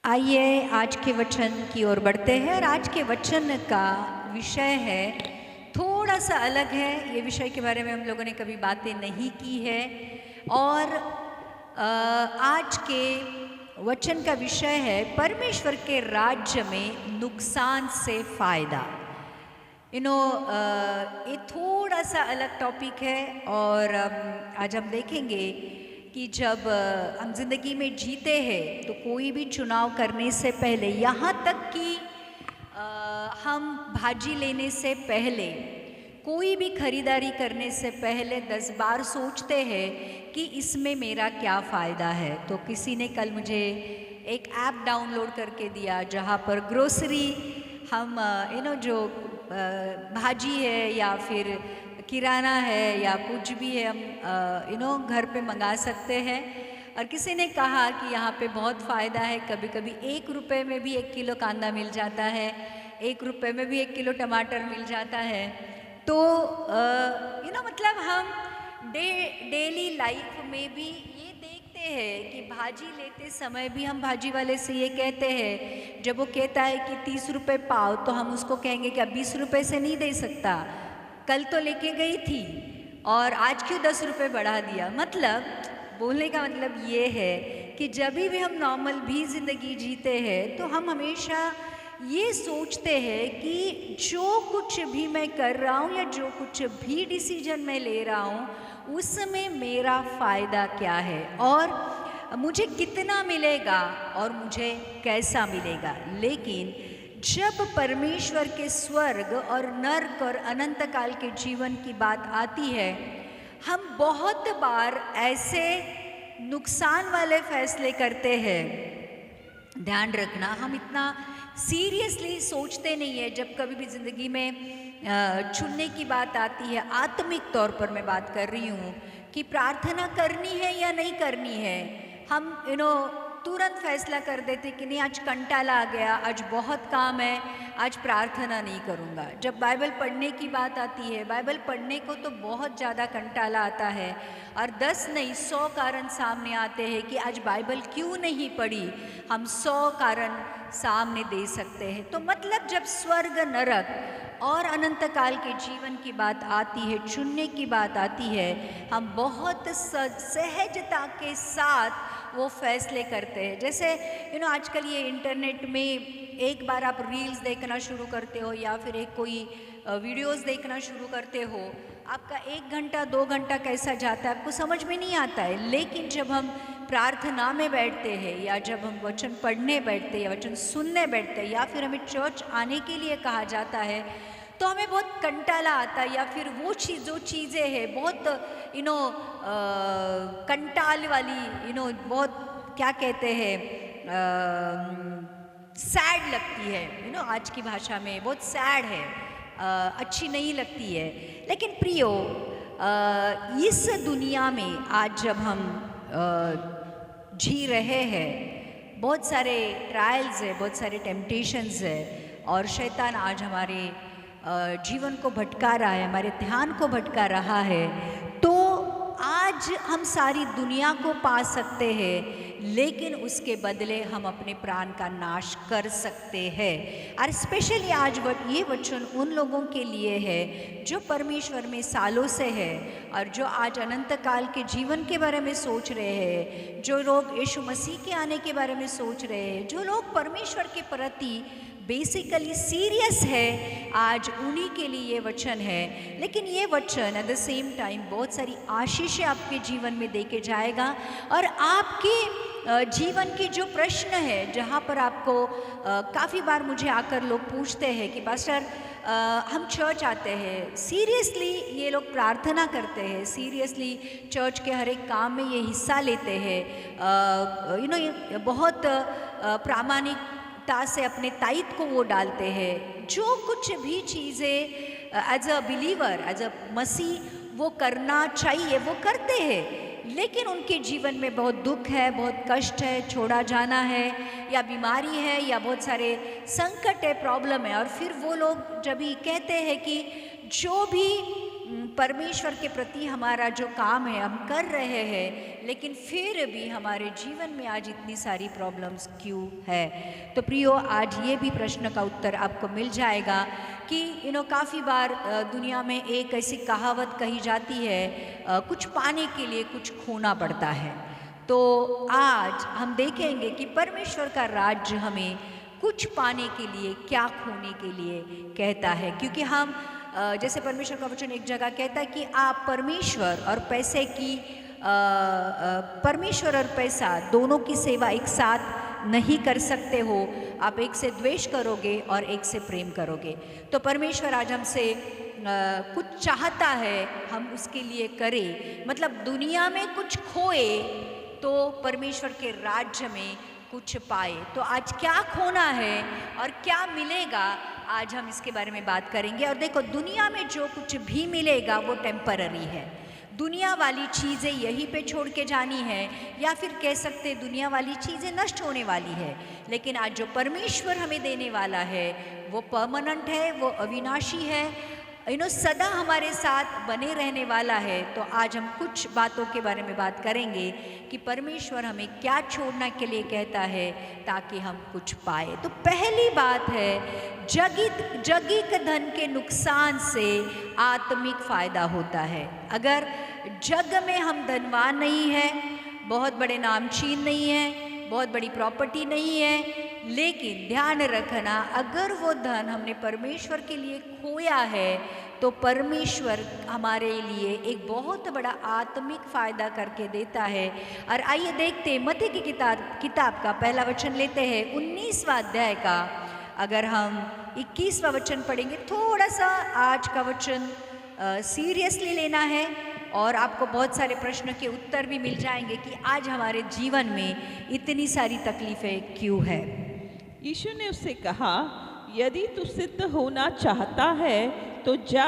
आइए आज के वचन की ओर बढ़ते हैं और आज के वचन का विषय है थोड़ा सा अलग है। ये विषय के बारे में हम लोगों ने कभी बातें नहीं की है और आज के वचन का विषय है परमेश्वर के राज्य में नुकसान से फायदा। ये थोड़ा सा अलग टॉपिक है और आज हम देखेंगे कि जब हम जिंदगी में जीते हैं तो कोई भी चुनाव करने से पहले, यहाँ तक कि हम भाजी लेने से पहले, कोई भी खरीदारी करने से पहले 10 बार सोचते हैं कि इसमें मेरा क्या फ़ायदा है। तो किसी ने कल मुझे एक ऐप डाउनलोड करके दिया जहाँ पर ग्रोसरी हम जो भाजी है या फिर किराना है या कुछ भी है हम घर पे मंगा सकते हैं। और किसी ने कहा कि यहाँ पे बहुत फ़ायदा है, कभी कभी 1 रुपये में भी 1 किलो कांदा मिल जाता है, 1 रुपये में भी 1 किलो टमाटर मिल जाता है। तो मतलब हम डेली लाइफ में भी ये देखते हैं कि भाजी लेते समय भी हम भाजी वाले से ये कहते हैं, जब वो कहता है कि 30 रुपये पाव, तो हम उसको कहेंगे कि अब 20 रुपये से नहीं दे सकता, कल तो लेके गई थी और आज क्यों 10 रुपये बढ़ा दिया। मतलब बोलने का मतलब ये है कि जब भी हम नॉर्मल भी ज़िंदगी जीते हैं तो हम हमेशा ये सोचते हैं कि जो कुछ भी मैं कर रहा हूँ या जो कुछ भी डिसीजन मैं ले रहा हूँ उसमें मेरा फ़ायदा क्या है और मुझे कितना मिलेगा और मुझे कैसा मिलेगा। लेकिन जब परमेश्वर के स्वर्ग और नर्क और अनंत काल के जीवन की बात आती है, हम बहुत बार ऐसे नुकसान वाले फैसले करते हैं। ध्यान रखना, हम इतना सीरियसली सोचते नहीं है जब कभी भी ज़िंदगी में चुनने की बात आती है। आत्मिक तौर पर मैं बात कर रही हूँ कि प्रार्थना करनी है या नहीं करनी है। हम तुरंत फैसला कर देते कि नहीं, आज कंटाला आ गया, आज बहुत काम है, आज प्रार्थना नहीं करूँगा। जब बाइबल पढ़ने की बात आती है, बाइबल पढ़ने को तो बहुत ज़्यादा कंटाला आता है और 10 नहीं 100 कारण सामने आते हैं कि आज बाइबल क्यों नहीं पढ़ी। हम 100 कारण सामने दे सकते हैं। तो मतलब जब स्वर्ग नरक और अनंत काल के जीवन की बात आती है, चुनने की बात आती है, हम बहुत सहजता के साथ वो फैसले करते हैं। जैसे आजकल ये इंटरनेट में एक बार आप रील्स देखना शुरू करते हो या फिर एक कोई वीडियोस देखना शुरू करते हो, आपका 1 घंटा 2 घंटा कैसा जाता है आपको समझ में नहीं आता है। लेकिन जब हम प्रार्थना में बैठते हैं या जब हम वचन पढ़ने बैठते हैं या वचन सुनने बैठते हैं या फिर हमें चर्च आने के लिए कहा जाता है, तो हमें बहुत कंटाला आता है या फिर वो जो चीज़ें हैं बहुत कंटाल वाली बहुत क्या कहते हैं सैड लगती है। आज की भाषा में बहुत सैड है, अच्छी नहीं लगती है। लेकिन प्रियो, इस दुनिया में आज जब हम जी रहे हैं, बहुत सारे ट्रायल्स है, बहुत सारे टेम्पटेशंस है और शैतान आज हमारे जीवन को भटका रहा है, हमारे ध्यान को भटका रहा है। तो आज हम सारी दुनिया को पा सकते हैं, लेकिन उसके बदले हम अपने प्राण का नाश कर सकते हैं। और स्पेशली आज ये वचन उन लोगों के लिए है जो परमेश्वर में सालों से है और जो आज अनंत काल के जीवन के बारे में सोच रहे हैं, जो लोग यीशु मसीह के आने के बारे में सोच रहे हैं, जो लोग परमेश्वर के प्रति बेसिकली सीरियस है, आज उन्हीं के लिए ये वचन है। लेकिन ये वचन एट द सेम टाइम बहुत सारी आशीषें आपके जीवन में देके जाएगा और आपके जीवन के जो प्रश्न है, जहाँ पर आपको काफ़ी बार मुझे आकर लोग पूछते हैं कि पास्टर हम चर्च आते हैं, सीरियसली ये लोग प्रार्थना करते हैं, सीरियसली चर्च के हर एक काम में ये हिस्सा लेते हैं, बहुत प्रामाणिकता से अपने दायित्व को वो डालते हैं। जो कुछ भी चीज़ें as a believer, as a मसीह वो करना चाहिए वो करते हैं, लेकिन उनके जीवन में बहुत दुख है, बहुत कष्ट है, छोड़ा जाना है या बीमारी है या बहुत सारे संकट है, प्रॉब्लम है। और फिर वो लोग जब भी कहते हैं कि जो भी परमेश्वर के प्रति हमारा जो काम है हम कर रहे हैं, लेकिन फिर भी हमारे जीवन में आज इतनी सारी प्रॉब्लम्स क्यों है। तो प्रियो, आज ये भी प्रश्न का उत्तर आपको मिल जाएगा कि काफ़ी बार दुनिया में एक ऐसी कहावत कही जाती है, कुछ पाने के लिए कुछ खोना पड़ता है। तो आज हम देखेंगे कि परमेश्वर का राज्य हमें कुछ पाने के लिए, क्या खोने के लिए कहता है। क्योंकि हम जैसे परमेश्वर का वचन एक जगह कहता है कि आप परमेश्वर और पैसे की परमेश्वर और पैसा दोनों की सेवा एक साथ नहीं कर सकते हो। आप एक से द्वेष करोगे और एक से प्रेम करोगे। तो परमेश्वर आज हमसे कुछ चाहता है, हम उसके लिए करें। मतलब दुनिया में कुछ खोए तो परमेश्वर के राज्य में कुछ पाए। तो आज क्या खोना है और क्या मिलेगा, आज हम इसके बारे में बात करेंगे। और देखो, दुनिया में जो कुछ भी मिलेगा वो टेम्पररी है। दुनिया वाली चीज़ें यहीं पे छोड़ के जानी है, या फिर कह सकते दुनिया वाली चीज़ें नष्ट होने वाली है। लेकिन आज जो परमेश्वर हमें देने वाला है वो परमानेंट है, वो अविनाशी है, सदा हमारे साथ बने रहने वाला है। तो आज हम कुछ बातों के बारे में बात करेंगे कि परमेश्वर हमें क्या छोड़ने के लिए कहता है ताकि हम कुछ पाए। तो पहली बात है, जगिक धन के नुकसान से आत्मिक फ़ायदा होता है। अगर जग में हम धनवान नहीं हैं, बहुत बड़े नामचीन नहीं हैं, बहुत बड़ी प्रॉपर्टी नहीं है, लेकिन ध्यान रखना, अगर वो धन हमने परमेश्वर के लिए खोया है तो परमेश्वर हमारे लिए एक बहुत बड़ा आत्मिक फ़ायदा करके देता है। और आइए देखते हैं, मत्ती की किताब का पहला वचन लेते हैं, 19वां अध्याय का। अगर हम 21वां वचन पढ़ेंगे, थोड़ा सा आज का वचन सीरियसली लेना है और आपको बहुत सारे प्रश्न के उत्तर भी मिल जाएंगे कि आज हमारे जीवन में इतनी सारी तकलीफ़ें क्यों है। यीशु ने उससे कहा, यदि तू सिद्ध होना चाहता है तो जा,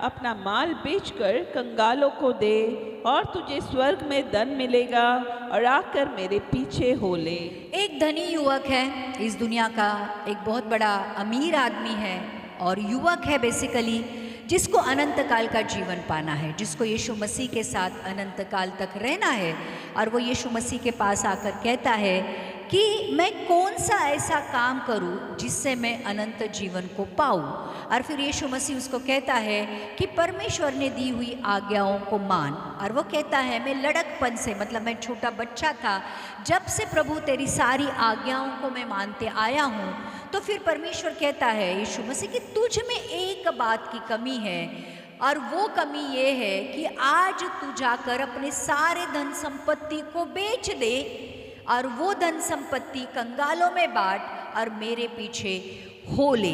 अपना माल बेचकर कंगालों को दे और तुझे स्वर्ग में धन मिलेगा, और आकर मेरे पीछे हो ले। एक धनी युवक है, इस दुनिया का एक बहुत बड़ा अमीर आदमी है और युवक है बेसिकली, जिसको अनंत काल का जीवन पाना है, जिसको यीशु मसीह के साथ अनंत काल तक रहना है। और वो यीशु मसीह के पास आकर कहता है कि मैं कौन सा ऐसा काम करूं जिससे मैं अनंत जीवन को पाऊं। और फिर यीशु मसीह उसको कहता है कि परमेश्वर ने दी हुई आज्ञाओं को मान। और वो कहता है, मैं लड़कपन से, मतलब मैं छोटा बच्चा था जब से प्रभु तेरी सारी आज्ञाओं को मैं मानते आया हूँ। तो फिर परमेश्वर कहता है यीशु मसीह कि तुझ में एक बात की कमी है, और वो कमी ये है कि आज तू जाकर अपने सारे धन संपत्ति को बेच दे और वो धन संपत्ति कंगालों में बांट और मेरे पीछे हो ले।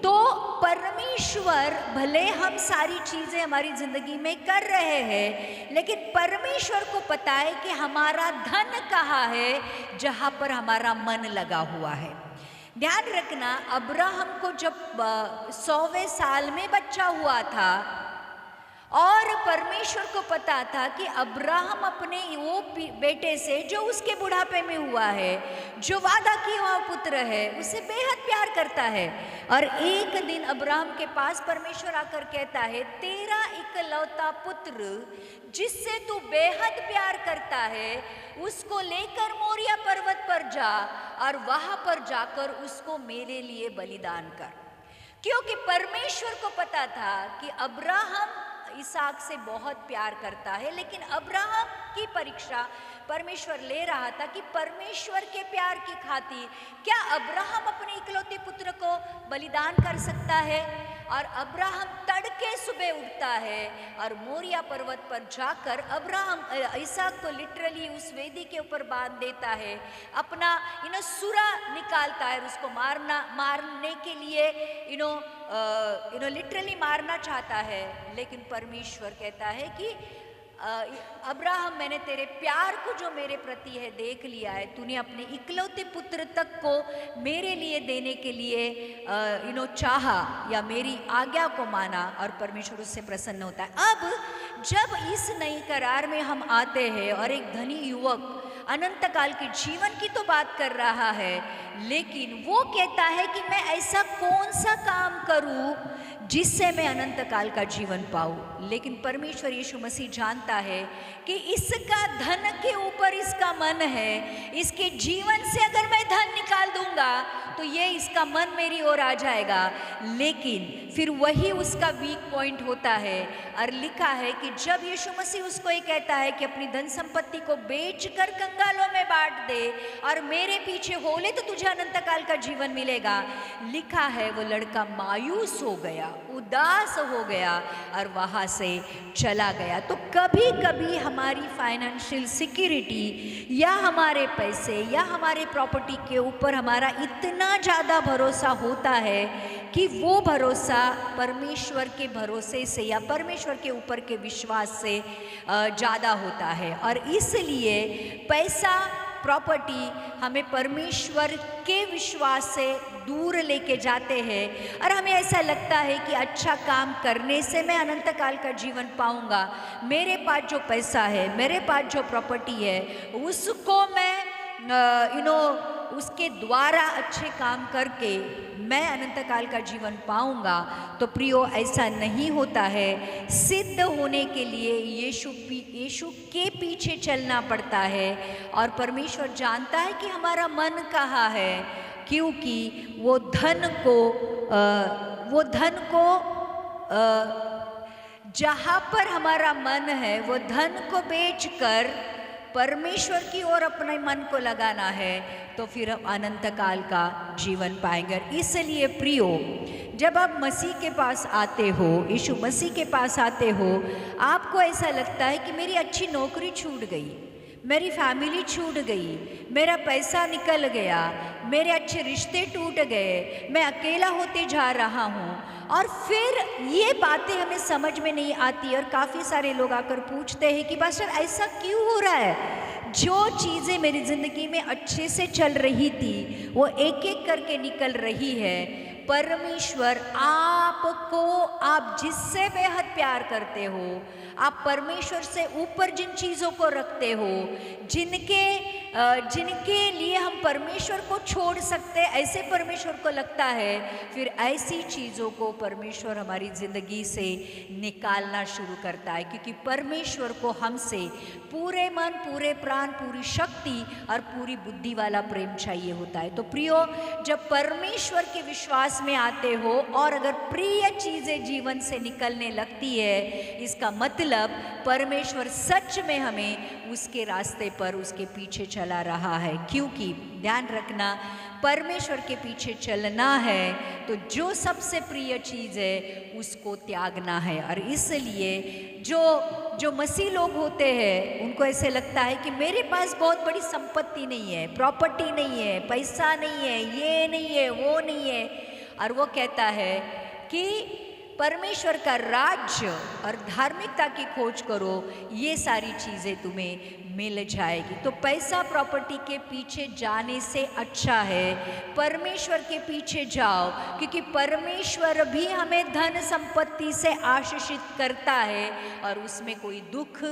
तो परमेश्वर, भले हम सारी चीज़ें हमारी ज़िंदगी में कर रहे हैं, लेकिन परमेश्वर को पता है कि हमारा धन कहाँ है, जहाँ पर हमारा मन लगा हुआ है। ध्यान रखना, अब्राहम को जब 100वें साल में बच्चा हुआ था और परमेश्वर को पता था कि अब्राहम अपने वो बेटे से जो उसके बुढ़ापे में हुआ है, जो वादा किया हुआ पुत्र है, उसे बेहद प्यार करता है। और एक दिन अब्राहम के पास परमेश्वर आकर कहता है, तेरा इकलौता पुत्र जिससे तू बेहद प्यार करता है, उसको लेकर मोरिया पर्वत पर जा और वहां पर जाकर उसको मेरे लिए बलिदान कर। क्योंकि परमेश्वर को पता था कि अब्राहम इसहाक से बहुत प्यार करता है, लेकिन अब्राहम की परीक्षा परमेश्वर ले रहा था कि परमेश्वर के प्यार की खातिर क्या अब्राहम अपने इकलौते पुत्र को बलिदान कर सकता है। और अब्राहम तड़के सुबह उठता है और मोरिया पर्वत पर जाकर अब्राहम इसहाक को लिटरली उस वेदी के ऊपर बांध देता है, अपना सुरा निकालता है, उसको मारने के लिए लिटरली मारना चाहता है। लेकिन परमेश्वर कहता है कि अब्राहम, मैंने तेरे प्यार को जो मेरे प्रति है देख लिया है, तूने अपने इकलौते पुत्र तक को मेरे लिए देने के लिए चाहा या मेरी आज्ञा को माना, और परमेश्वर उससे प्रसन्न होता है। अब जब इस नई करार में हम आते हैं और एक धनी युवक अनंत काल के जीवन की तो बात कर रहा है, लेकिन वो कहता है कि मैं ऐसा कौन सा काम करूं जिससे मैं अनंत काल का जीवन पाऊं। लेकिन परमेश्वर यीशु मसीह जानता है कि इसका धन के ऊपर इसका मन है, इसके जीवन से अगर मैं धन निकाल दूंगा तो ये इसका मन मेरी ओर आ जाएगा, लेकिन फिर वही उसका वीक पॉइंट होता है। और लिखा है कि जब यीशु मसीह उसको ये कहता है कि अपनी धन संपत्ति को बेचकर कंगालों में बांट दे और मेरे पीछे हो ले तो तुझे अनंत काल का जीवन मिलेगा, लिखा है वो लड़का मायूस हो गया, उदास हो गया और वहाँ से चला गया। तो कभी कभी हमारी फाइनेंशियल सिक्योरिटी या हमारे पैसे या हमारे प्रॉपर्टी के ऊपर हमारा इतना ज़्यादा भरोसा होता है कि वो भरोसा परमेश्वर के भरोसे से या परमेश्वर के ऊपर के विश्वास से ज़्यादा होता है। और इसलिए पैसा, प्रॉपर्टी हमें परमेश्वर के विश्वास से दूर लेके जाते हैं और हमें ऐसा लगता है कि अच्छा काम करने से मैं अनंत काल का जीवन पाऊंगा, मेरे पास जो पैसा है, मेरे पास जो प्रॉपर्टी है, उसको मैं उसके द्वारा अच्छे काम करके मैं अनंत काल का जीवन पाऊंगा। तो प्रियो, ऐसा नहीं होता है। सिद्ध होने के लिए यीशु के पीछे चलना पड़ता है और परमेश्वर जानता है कि हमारा मन कहाँ है, क्योंकि वो धन को जहाँ पर हमारा मन है वो धन को बेचकर परमेश्वर की ओर अपने मन को लगाना है तो फिर हम अनंत काल का जीवन पाएंगे। इसलिए प्रियो, जब आप मसीह के पास आते हो, यीशु मसीह के पास आते हो, आपको ऐसा लगता है कि मेरी अच्छी नौकरी छूट गई, मेरी फैमिली छूट गई, मेरा पैसा निकल गया, मेरे अच्छे रिश्ते टूट गए, मैं अकेला होते जा रहा हूँ। और फिर ये बातें हमें समझ में नहीं आती और काफ़ी सारे लोग आकर पूछते हैं कि पास्टर ऐसा क्यों हो रहा है, जो चीज़ें मेरी ज़िंदगी में अच्छे से चल रही थी वो एक एक करके निकल रही है। परमेश्वर आपको, आप जिससे बेहद प्यार करते हो, आप परमेश्वर से ऊपर जिन चीज़ों को रखते हो, जिनके लिए हम परमेश्वर को छोड़ सकते, ऐसे परमेश्वर को लगता है फिर ऐसी चीज़ों को परमेश्वर हमारी ज़िंदगी से निकालना शुरू करता है, क्योंकि परमेश्वर को हमसे पूरे मन, पूरे प्राण, पूरी शक्ति और पूरी बुद्धि वाला प्रेम चाहिए होता है। तो प्रियो, जब परमेश्वर के विश्वास में आते हो और अगर प्रिय चीज़ें जीवन से निकलने लगती है, इसका मतलब परमेश्वर सच में हमें उसके रास्ते पर, उसके पीछे चला रहा है। क्योंकि ध्यान रखना, परमेश्वर के पीछे चलना है तो जो सबसे प्रिय चीज़ है उसको त्यागना है। और इसलिए जो मसीह लोग होते हैं उनको ऐसे लगता है कि मेरे पास बहुत बड़ी संपत्ति नहीं है, प्रॉपर्टी नहीं है, पैसा नहीं है, ये नहीं है, वो नहीं है, और वो कहता है कि परमेश्वर का राज्य और धार्मिकता की खोज करो, ये सारी चीज़ें तुम्हें मिल जाएगी। तो पैसा, प्रॉपर्टी के पीछे जाने से अच्छा है परमेश्वर के पीछे जाओ, क्योंकि परमेश्वर भी हमें धन संपत्ति से आशीषित करता है और उसमें कोई दुख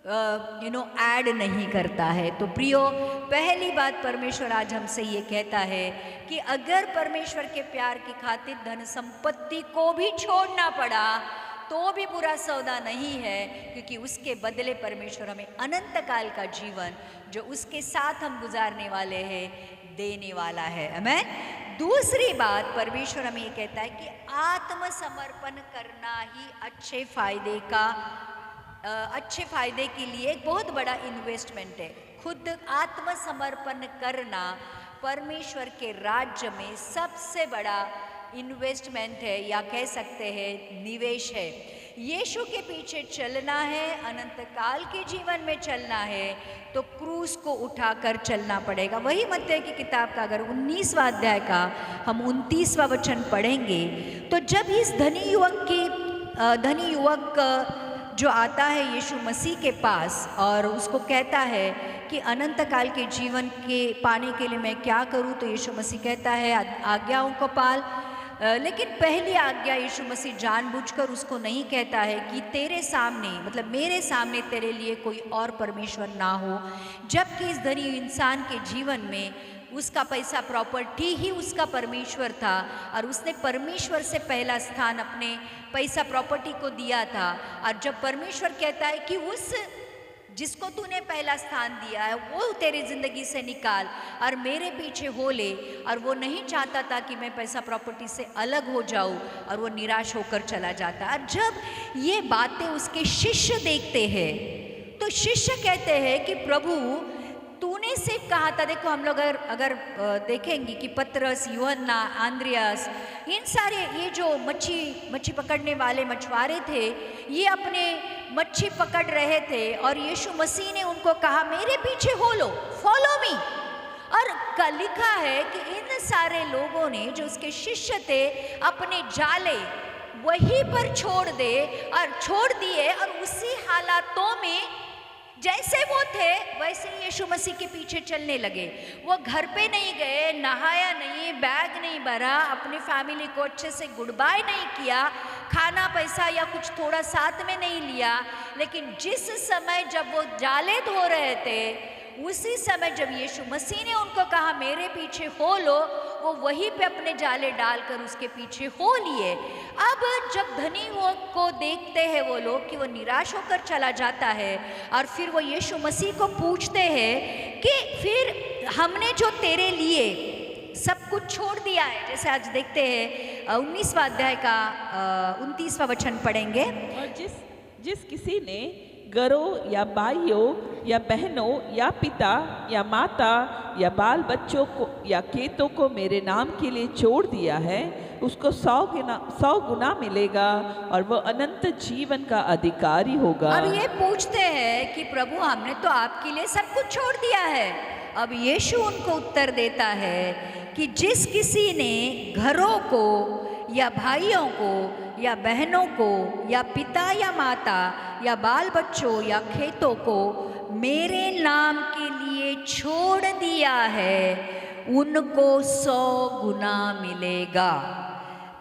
ऐड नहीं करता है। तो प्रियो, पहली बात परमेश्वर आज हमसे ये कहता है कि अगर परमेश्वर के प्यार की खातिर धन संपत्ति को भी छोड़ना पड़ा तो भी बुरा सौदा नहीं है, क्योंकि उसके बदले परमेश्वर हमें अनंत काल का जीवन जो उसके साथ हम गुजारने वाले हैं देने वाला है। आमीन। दूसरी बात परमेश्वर हमें ये कहता है कि आत्मसमर्पण करना ही अच्छे फायदे के लिए एक बहुत बड़ा इन्वेस्टमेंट है। खुद आत्मसमर्पण करना परमेश्वर के राज्य में सबसे बड़ा इन्वेस्टमेंट है, या कह सकते हैं निवेश है। यीशु के पीछे चलना है, अनंत काल के जीवन में चलना है तो क्रूस को उठाकर चलना पड़ेगा। वही मत्ती की किताब का अगर 19वां अध्याय का हम 29वां वचन पढ़ेंगे तो जब इस धनी युवक जो आता है यीशु मसीह के पास और उसको कहता है कि अनंत काल के जीवन के पाने के लिए मैं क्या करूं, तो यीशु मसीह कहता है आज्ञाओं को पाल, लेकिन पहली आज्ञा यीशु मसीह जानबूझकर उसको नहीं कहता है कि तेरे सामने मतलब मेरे सामने तेरे लिए कोई और परमेश्वर ना हो, जबकि इस धनी इंसान के जीवन में उसका पैसा प्रॉपर्टी ही उसका परमेश्वर था और उसने परमेश्वर से पहला स्थान अपने पैसा प्रॉपर्टी को दिया था। और जब परमेश्वर कहता है कि उस जिसको तूने पहला स्थान दिया है वो तेरी ज़िंदगी से निकाल और मेरे पीछे हो ले, और वो नहीं चाहता था कि मैं पैसा प्रॉपर्टी से अलग हो जाऊं, और वो निराश होकर चला जाता। और जब ये बातें उसके शिष्य देखते हैं तो शिष्य कहते हैं कि प्रभु तूने सिर्फ कहा था, देखो हम लोग अगर देखेंगे कि पतरस, यूहन्ना, आंद्रियास, इन सारे ये जो मच्छी पकड़ने वाले मछुआरे थे, ये अपने मच्छी पकड़ रहे थे और यीशु मसीह ने उनको कहा मेरे पीछे हो लो, फॉलो मी। और लिखा है कि इन सारे लोगों ने जो उसके शिष्य थे अपने जाले वहीं पर छोड़ दिए और उसी हालातों में जैसे वो थे वैसे ही यीशु मसीह के पीछे चलने लगे। वो घर पे नहीं गए, नहाया नहीं, बैग नहीं भरा, अपनी फैमिली को अच्छे से गुड बाय नहीं किया, खाना पैसा या कुछ थोड़ा साथ में नहीं लिया, लेकिन जिस समय जब वो जाले धो रहे थे उसी समय जब यीशु मसीह ने उनको कहा मेरे पीछे हो लो, वो वहीं पे अपने जाले डालकर उसके पीछे हो लिए। अब जब धनी को देखते हैं वो लोग कि वो निराश होकर चला जाता है, और फिर वो यीशु मसीह को पूछते हैं कि फिर हमने जो तेरे लिए सब कुछ छोड़ दिया है, जैसे आज देखते हैं 19वां अध्याय का 29वां वचन पढ़ेंगे। और जिस किसी ने घरों या भाइयों या बहनों या पिता या माता या बाल बच्चों को या खेतों को मेरे नाम के लिए छोड़ दिया है, उसको 100 गुना मिलेगा और वो अनंत जीवन का अधिकारी होगा। अब ये पूछते हैं कि प्रभु हमने तो आपके लिए सब कुछ छोड़ दिया है। अब यीशु उनको उत्तर देता है कि जिस किसी ने घरों को या भाइयों को या बहनों को या पिता या माता या बाल बच्चों या खेतों को मेरे नाम के लिए छोड़ दिया है, उनको 100 गुना मिलेगा।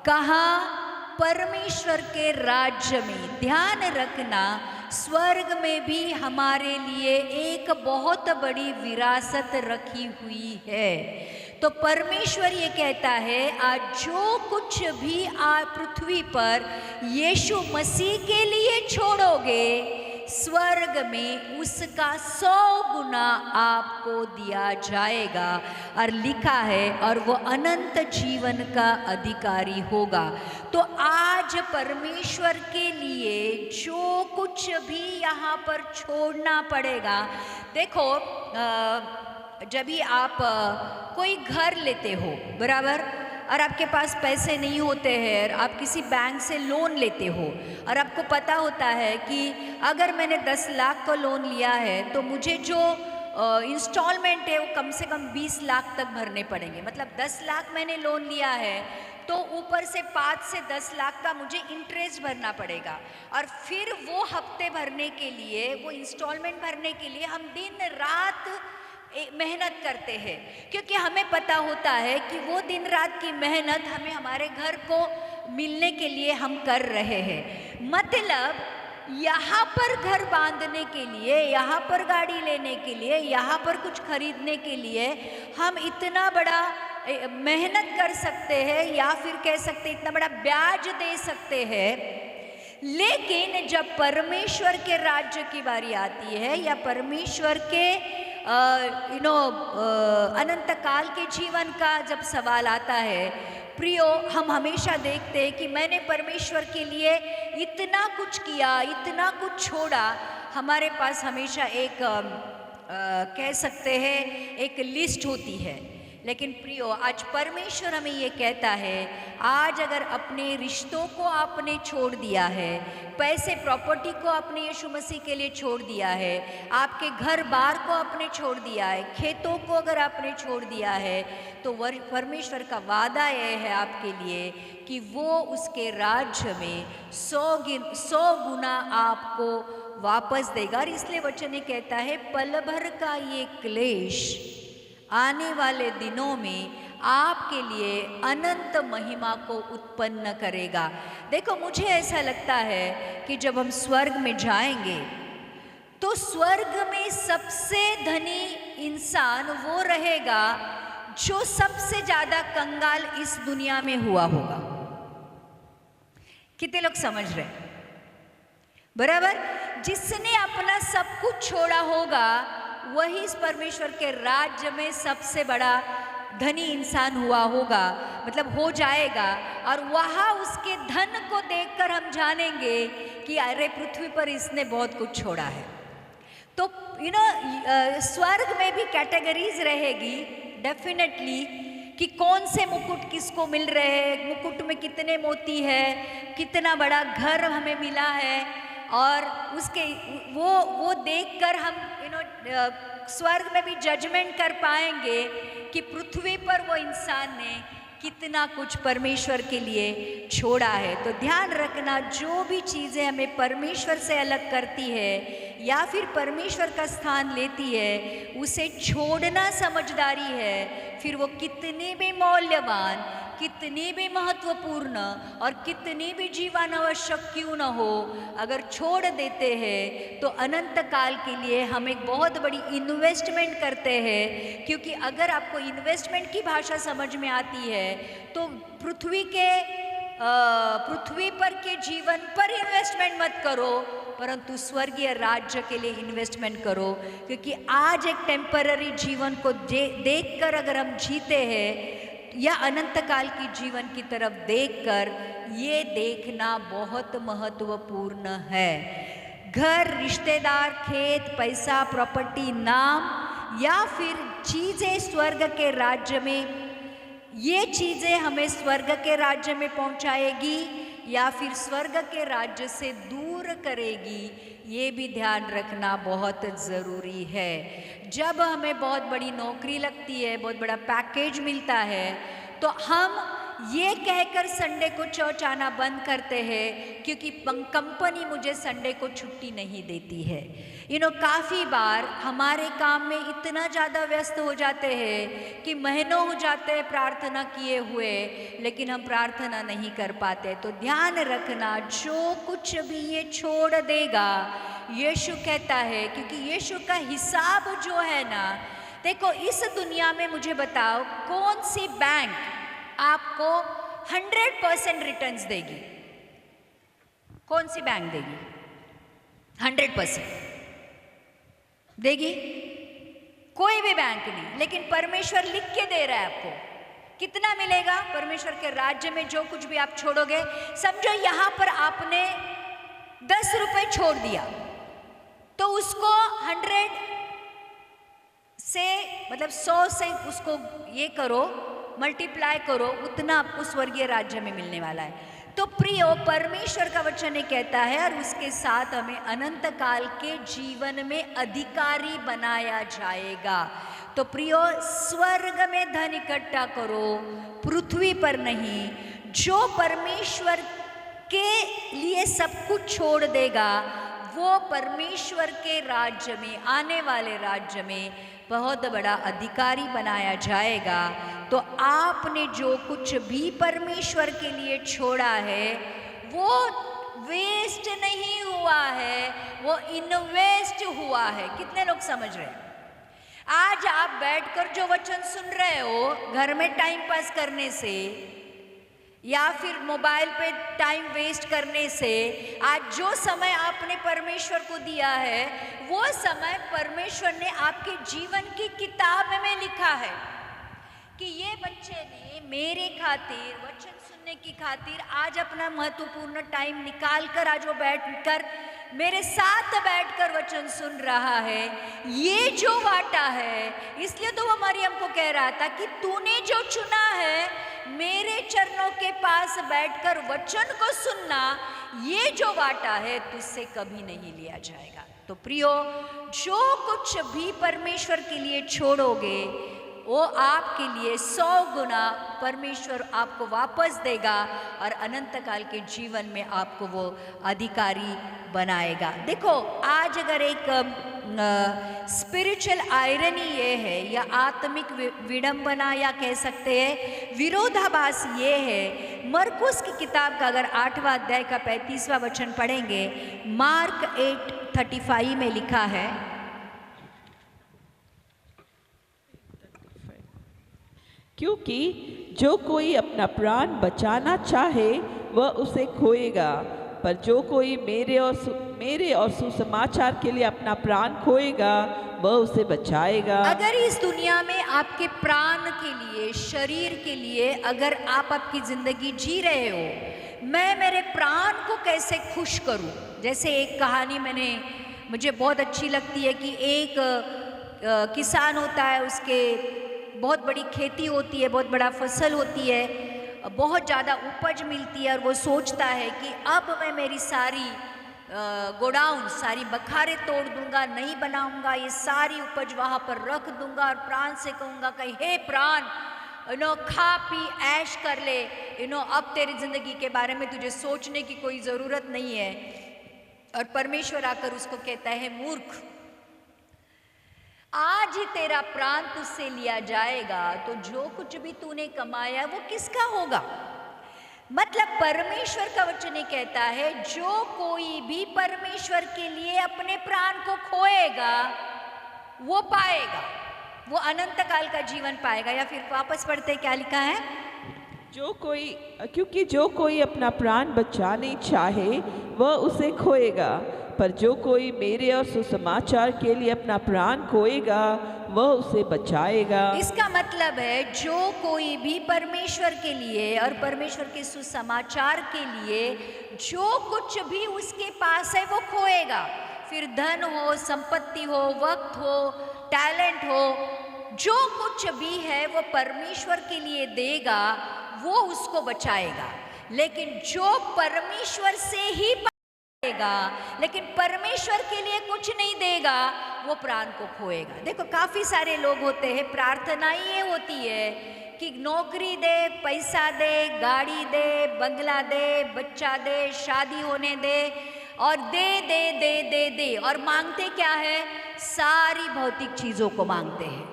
कहाँ? परमेश्वर के राज्य में। ध्यान रखना, स्वर्ग में भी हमारे लिए एक बहुत बड़ी विरासत रखी हुई है। तो परमेश्वर ये कहता है आज जो कुछ भी आप पृथ्वी पर यीशु मसीह के लिए छोड़ोगे, स्वर्ग में उसका 100 गुना आपको दिया जाएगा। और लिखा है और वो अनंत जीवन का अधिकारी होगा। तो आज परमेश्वर के लिए जो कुछ भी यहाँ पर छोड़ना पड़ेगा। देखो जब भी आप कोई घर लेते हो बराबर, और आपके पास पैसे नहीं होते हैं, आप किसी बैंक से लोन लेते हो और आपको पता होता है कि अगर मैंने 10 लाख का लोन लिया है तो मुझे जो इंस्टॉलमेंट है वो कम से कम 20 लाख तक भरने पड़ेंगे। मतलब 10 लाख मैंने लोन लिया है तो ऊपर से 5 से 10 लाख का मुझे इंटरेस्ट भरना पड़ेगा, और फिर वो हफ्ते भरने के लिए, वो इंस्टॉलमेंट भरने के लिए हम दिन रात मेहनत करते हैं, क्योंकि हमें पता होता है कि वो दिन रात की मेहनत हमें हमारे घर को मिलने के लिए हम कर रहे हैं। मतलब यहाँ पर घर बांधने के लिए, यहाँ पर गाड़ी लेने के लिए, यहाँ पर कुछ खरीदने के लिए हम इतना बड़ा मेहनत कर सकते हैं, या फिर कह सकते इतना बड़ा ब्याज दे सकते हैं। लेकिन जब परमेश्वर के राज्य की बारी आती है या परमेश्वर के अनंत काल के जीवन का जब सवाल आता है, प्रियो, हम हमेशा देखते हैं कि मैंने परमेश्वर के लिए इतना कुछ किया, इतना कुछ छोड़ा। हमारे पास हमेशा एक कह सकते हैं एक लिस्ट होती है। लेकिन प्रियो, आज परमेश्वर हमें ये कहता है, आज अगर अपने रिश्तों को आपने छोड़ दिया है, पैसे प्रॉपर्टी को आपने यीशु मसीह के लिए छोड़ दिया है, आपके घर बार को आपने छोड़ दिया है, खेतों को अगर आपने छोड़ दिया है, तो परमेश्वर का वादा यह है आपके लिए कि वो उसके राज्य में 100 गुना आपको वापस देगा। और इसलिए वचन ये कहता है, पल भर का ये क्लेश आने वाले दिनों में आपके लिए अनंत महिमा को उत्पन्न करेगा। देखो, मुझे ऐसा लगता है कि जब हम स्वर्ग में जाएंगे तो स्वर्ग में सबसे धनी इंसान वो रहेगा जो सबसे ज्यादा कंगाल इस दुनिया में हुआ होगा। कितने लोग समझ रहे हैं? बराबर, जिसने अपना सब कुछ छोड़ा होगा वही इस परमेश्वर के राज्य में सबसे बड़ा धनी इंसान हुआ होगा, मतलब हो जाएगा। और वहाँ उसके धन को देखकर हम जानेंगे कि अरे पृथ्वी पर इसने बहुत कुछ छोड़ा है। तो स्वर्ग में भी कैटेगरीज रहेगी डेफिनेटली कि कौन से मुकुट किसको मिल रहे हैं, मुकुट में कितने मोती है, कितना बड़ा घर हमें मिला है, और उसके वो देखकर हम स्वर्ग में भी जजमेंट कर पाएंगे कि पृथ्वी पर वो इंसान ने कितना कुछ परमेश्वर के लिए छोड़ा है। तो ध्यान रखना, जो भी चीज़ें हमें परमेश्वर से अलग करती है या फिर परमेश्वर का स्थान लेती है, उसे छोड़ना समझदारी है। फिर वो कितनी भी मौल्यवान, कितनी भी महत्वपूर्ण और कितनी भी जीवन आवश्यक क्यों न हो, अगर छोड़ देते हैं तो अनंत काल के लिए हम एक बहुत बड़ी इन्वेस्टमेंट करते हैं। क्योंकि अगर आपको इन्वेस्टमेंट की भाषा समझ में आती है तो पृथ्वी पर के जीवन पर इन्वेस्टमेंट मत करो, परंतु स्वर्गीय राज्य के लिए इन्वेस्टमेंट करो। क्योंकि आज एक टेम्पररी जीवन को देखकर अगर हम जीते हैं या अनंत काल की जीवन की तरफ देखकर, ये देखना बहुत महत्वपूर्ण है। घर, रिश्तेदार, खेत, पैसा, प्रॉपर्टी, नाम या फिर चीज़ें स्वर्ग के राज्य में, ये चीज़ें हमें स्वर्ग के राज्य में पहुंचाएगी या फिर स्वर्ग के राज्य से दूर करेगी, ये भी ध्यान रखना बहुत ज़रूरी है। जब हमें बहुत बड़ी नौकरी लगती है, बहुत बड़ा पैकेज मिलता है, तो हम ये कहकर संडे को चर्च आना बंद करते हैं क्योंकि कंपनी मुझे संडे को छुट्टी नहीं देती है। काफ़ी बार हमारे काम में इतना ज़्यादा व्यस्त हो जाते हैं कि महीनों हो जाते हैं प्रार्थना किए हुए, लेकिन हम प्रार्थना नहीं कर पाते। तो ध्यान रखना, जो कुछ भी ये छोड़ देगा, यीशु कहता है, क्योंकि यीशु का हिसाब जो है ना, देखो इस दुनिया में मुझे बताओ कौन सी बैंक आपको 100% रिटर्न्स देगी? कौन सी बैंक देगी 100% देगी? कोई भी बैंक नहीं। लेकिन परमेश्वर लिख के दे रहा है आपको कितना मिलेगा परमेश्वर के राज्य में। जो कुछ भी आप छोड़ोगे, समझो यहाँ पर आपने 10 रुपए छोड़ दिया, तो उसको 100 से मतलब 100 से उसको ये करो, मल्टीप्लाई करो, उतना आपको स्वर्गीय राज्य में मिलने वाला है। तो प्रियो, परमेश्वर का वचन ये कहता है, और उसके साथ हमें अनंत काल के जीवन में अधिकारी बनाया जाएगा। तो प्रियो, स्वर्ग में धन इकट्ठा करो, पृथ्वी पर नहीं। जो परमेश्वर के लिए सब कुछ छोड़ देगा, वो परमेश्वर के राज्य में, आने वाले राज्य में बहुत बड़ा अधिकारी बनाया जाएगा। तो आपने जो कुछ भी परमेश्वर के लिए छोड़ा है, वो वेस्ट नहीं हुआ है, वो इन्वेस्ट हुआ है। कितने लोग समझ रहे हैं? आज आप बैठकर जो वचन सुन रहे हो, घर में टाइम पास करने से या फिर मोबाइल पे टाइम वेस्ट करने से, आज जो समय आपने परमेश्वर को दिया है, वो समय परमेश्वर ने आपके जीवन की किताब में लिखा है कि ये बच्चे ने मेरे खातिर, वचन सुनने की खातिर आज अपना महत्वपूर्ण टाइम निकाल कर आज वो बैठकर मेरे साथ बैठकर वचन सुन रहा है। ये जो वाटा है, इसलिए तो वो मरियम को कह रहा था कि तूने जो चुना है मेरे चरणों के पास बैठकर वचन को सुनना, ये जो वाटा है तुझसे कभी नहीं लिया जाएगा। तो प्रियो, जो कुछ भी परमेश्वर के लिए छोड़ोगे, वो आपके लिए 100 गुना परमेश्वर आपको वापस देगा और अनंत काल के जीवन में आपको वो अधिकारी बनाएगा। देखो, आज अगर एक स्पिरिचुअल आयरनी ये है, या आत्मिक विडंबना, या कह सकते हैं विरोधाभास ये है। मरकुस की किताब का अगर 8वां अध्याय का 35वां वचन पढ़ेंगे, मार्क 8:35 में लिखा है, क्योंकि जो कोई अपना प्राण बचाना चाहे वह उसे खोएगा, पर जो कोई मेरे और सुसमाचार के लिए अपना प्राण खोएगा वह उसे बचाएगा। अगर इस दुनिया में आपके प्राण के लिए, शरीर के लिए अगर आप आपकी जिंदगी जी रहे हो, मैं मेरे प्राण को कैसे खुश करूं। जैसे एक कहानी मुझे बहुत अच्छी लगती है कि एक किसान होता है, उसके बहुत बड़ी खेती होती है, बहुत बड़ा फसल होती है, बहुत ज़्यादा उपज मिलती है, और वो सोचता है कि अब मैं मेरी सारी गोडाउन, सारी बखारे तोड़ दूंगा, नहीं बनाऊंगा, ये सारी उपज वहाँ पर रख दूंगा और प्राण से कहूँगा कि हे प्राण, खा पी ऐश कर ले, अब तेरी जिंदगी के बारे में तुझे सोचने की कोई ज़रूरत नहीं है। और परमेश्वर आकर उसको कहता है, मूर्ख, आज ही तेरा प्राण तुझसे लिया जाएगा, तो जो कुछ भी तूने कमाया वो किसका होगा। मतलब परमेश्वर का वचन ये कहता है, जो कोई भी परमेश्वर के लिए अपने प्राण को खोएगा वो पाएगा, वो अनंत काल का जीवन पाएगा। या फिर वापस पढ़ते क्या लिखा है, क्योंकि जो कोई अपना प्राण बचाने चाहे वह उसे खोएगा, पर जो कोई मेरे और सुसमाचार के लिए अपना प्राण खोएगा वह उसे बचाएगा। इसका मतलब है जो कोई भी परमेश्वर के लिए और परमेश्वर के सुसमाचार के लिए जो कुछ भी उसके पास है वो खोएगा, फिर धन हो, संपत्ति हो, वक्त हो, टैलेंट हो, जो कुछ भी है वो परमेश्वर के लिए देगा, वो उसको बचाएगा। लेकिन जो परमेश्वर से ही देगा लेकिन परमेश्वर के लिए कुछ नहीं देगा, वो प्राण को खोएगा। देखो, काफी सारे लोग होते हैं, प्रार्थना ही ये होती है कि नौकरी दे, पैसा दे, गाड़ी दे, बंगला दे, बच्चा दे, शादी होने दे, और दे दे दे दे दे, और मांगते क्या है, सारी भौतिक चीजों को मांगते हैं,